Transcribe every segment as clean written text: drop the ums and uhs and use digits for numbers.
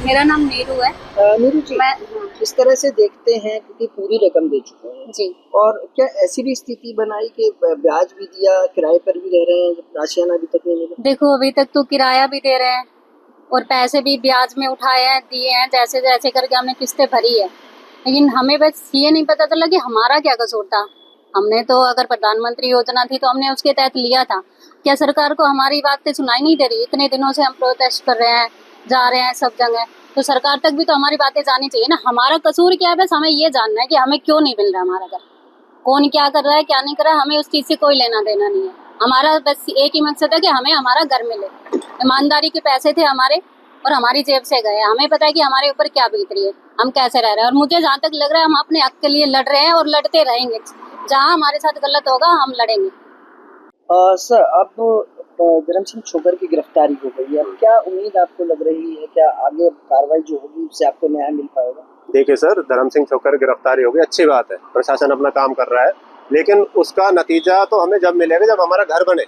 मेरा नाम नीरू है। नीरू जी, मैं इस तरह से देखते हैं कि पूरी रकम दे चुके हैं जी और क्या ऐसी भी स्थिति बनाई कि ब्याज भी दिया, किराए पर भी रह रहे हैं, राशन अभी तक नहीं मिला? देखो, अभी तक तो किराया भी दे रहे हैं और पैसे भी ब्याज में उठाए हैं, दिए हैं, जैसे जैसे करके हमने किस्तें भरी है। लेकिन हमें बस ये नहीं पता चला कि हमारा क्या कसूर था। हमने तो अगर प्रधानमंत्री योजना थी तो हमने उसके तहत लिया था। क्या सरकार को हमारी बातें सुनाई नहीं दे रही? इतने दिनों से हम प्रोटेस्ट कर रहे हैं, जा रहे हैं सब जगह, तो सरकार तक भी तो हमारी बातें जानी चाहिए ना। हमारा कसूर क्या है, बस हमें ये जानना है कि हमें क्यों नहीं मिल रहा हमारा घर, कौन क्या कर रहा है क्या नहीं कर रहा है, हमें उस चीज से कोई लेना देना नहीं है। हमारा बस एक ही मकसद है कि हमें हमारा घर मिले। ईमानदारी के पैसे थे हमारे और हमारी जेब से गए। हमें पता है कि हमारे ऊपर क्या बीत रही है, हम कैसे रह रहे हैं, और मुझे जहाँ तक लग रहा है हम अपने हक के लिए लड़ रहे हैं और लड़ते रहेंगे। जहाँ हमारे साथ गलत होगा हम लड़ेंगे। सर, अब धर्म सिंह छोकर की गिरफ्तारी हो गई है, क्या उम्मीद आपको लग रही है, क्या आगे कार्रवाई जो होगी उससे आपको न्याय मिल पाएगा? देखिए सर, धर्म सिंह छोकर गिरफ्तारी हो गई, अच्छी बात है, प्रशासन अपना काम कर रहा है, लेकिन उसका नतीजा तो हमें जब मिलेगा जब हमारा घर बने।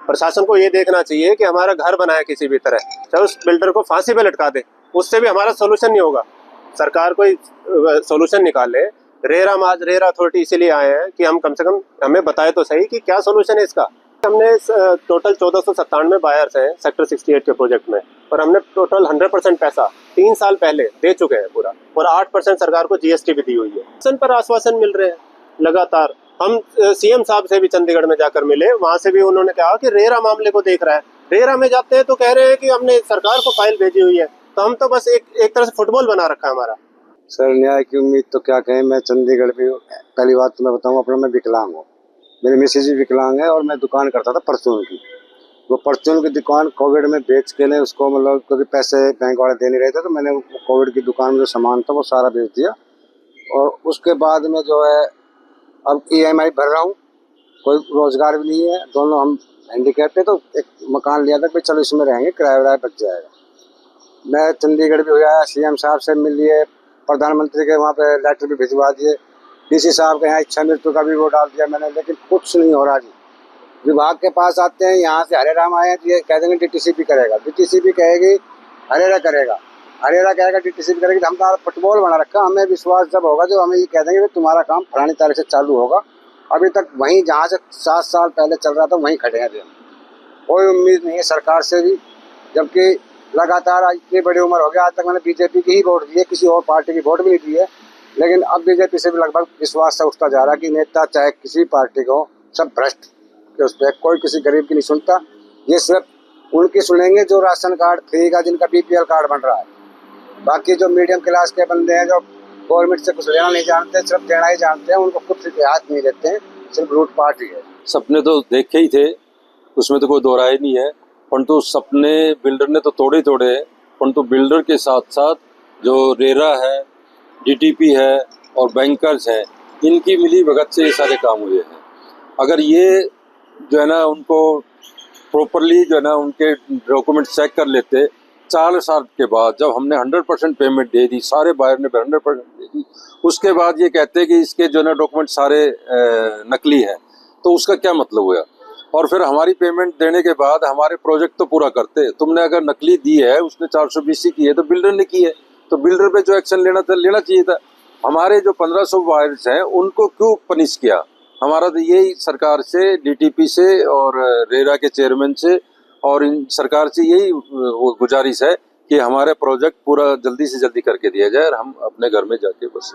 प्रशासन को ये देखना चाहिए कि हमारा घर बना है किसी भी तरह, चाहे उस बिल्डर को फांसी पे लटका दे, उससे भी हमारा सोल्यूशन नहीं होगा। सरकार कोई सोल्यूशन निकाले। रेरा अथॉरिटी इसीलिए आए हैं कि हम कम से कम हमें बताए तो सही कि क्या सोल्यूशन है इसका। हमने टोटल 1497 बायर्स हैं सेक्टर 68 के प्रोजेक्ट में, और हमने टोटल 100% पैसा 3 साल पहले दे चुके हैं पूरा, और 8% सरकार को जीएसटी भी दी हुई है। आश्वासन पर आश्वासन मिल रहे हैं लगातार। हम सीएम साहब से भी चंडीगढ़ में जाकर मिले, वहां से भी उन्होंने कहा कि रेरा मामले को देख रहा है। रेरा में जाते हैं तो कह रहे हैं कि हमने सरकार को फाइल भेजी हुई है, तो हम तो बस एक तरह से फुटबॉल बना रखा है हमारा। सर, न्याय की उम्मीद तो क्या कहें। मैं चंडीगढ़ भी, पहली बात तो मैं बताऊं अपना, मैं विकलांग हूँ, मेरी मिसेज भी विकलांग है, और मैं दुकान करता था परचून की। वो परचून की दुकान कोविड में बेच के ने उसको, मतलब क्योंकि पैसे बैंक वाले दे नहीं रहे थे, तो मैंने कोविड की दुकान में जो सामान था वो सारा बेच दिया। और उसके बाद में जो है अब EMI भर रहा हूँ, कोई रोजगार भी नहीं है, दोनों हम हैंडीकैप थे, तो एक मकान लिया था कि चलो इसमें रहेंगे, किराया विराया बच जाएगा। मैं चंडीगढ़ भी हो आया, CM साहब से मिल लिए, प्रधानमंत्री के वहाँ पे लेटर भी भिजवा दिए, DC साहब के यहाँ इच्छा मृत्यु का भी वो डाल दिया मैंने, लेकिन कुछ नहीं हो रहा जी। विभाग के पास आते हैं, यहाँ से हरे राम आए हैं, ये कह देंगे DTCP करेगा, DTCP कहेगी हरेरा करेगा, हरेरा कहेगा DTCP करेगी। तो हम तो फुटबॉल बना रखा। हमें विश्वास जब होगा जब हमें ये कह देंगे तुम्हारा काम फलानी तारीख से चालू होगा। अभी तक वहीं जहाँ से 7 साल पहले चल रहा था वहीं खड़े हैं। कोई उम्मीद नहीं है सरकार से भी, जबकि लगातार आज इतनी बड़ी उम्र हो गई, आज तक मैंने BJP की ही वोट दी है, किसी और पार्टी की वोट भी नहीं दी है। लेकिन अब BJP से भी लगभग विश्वास से उठता जा रहा है कि नेता चाहे किसी पार्टी को, सब भ्रष्ट के उस पर, कोई किसी गरीब की नहीं सुनता। ये सिर्फ उनकी सुनेंगे जो राशन कार्ड फ्री का, जिनका BPL कार्ड बन रहा है। बाकी जो मीडियम क्लास के बंदे हैं, जो गवर्नमेंट से कुछ लेना नहीं जानते, सिर्फ देना ही जानते हैं, उनको कुछ हाथ नहीं देते हैं, सिर्फ लूटपाट ही है। सपने तो देखे ही थे, उसमें तो कोई दो राय नहीं है, परंतु सपने बिल्डर ने तो तोड़े हैं। परंतु बिल्डर के साथ साथ जो रेरा है, DTP है और बैंकर्स हैं, इनकी मिली भगत से ये सारे काम हुए हैं। अगर ये जो है ना उनको प्रॉपरली जो है ना उनके डॉक्यूमेंट चेक कर लेते, 4 साल के बाद जब हमने 100% पेमेंट दे दी, सारे बायर ने 100% दे दी, उसके बाद ये कहते हैं कि इसके जो है ना डॉक्यूमेंट सारे नकली हैं, तो उसका क्या मतलब हुआ? और फिर हमारी पेमेंट देने के बाद हमारे प्रोजेक्ट तो पूरा करते। तुमने अगर नकली दी है, उसने 420 की है, तो बिल्डर ने की है, तो बिल्डर पे जो एक्शन लेना था लेना चाहिए था। हमारे जो 1500 बायर्स हैं उनको क्यों पनिश किया? हमारा तो यही सरकार से, DTP से और रेरा के चेयरमैन से और इन सरकार से यही गुजारिश है कि हमारे प्रोजेक्ट पूरा जल्दी से जल्दी करके दिया जाए और हम अपने घर में जाके बस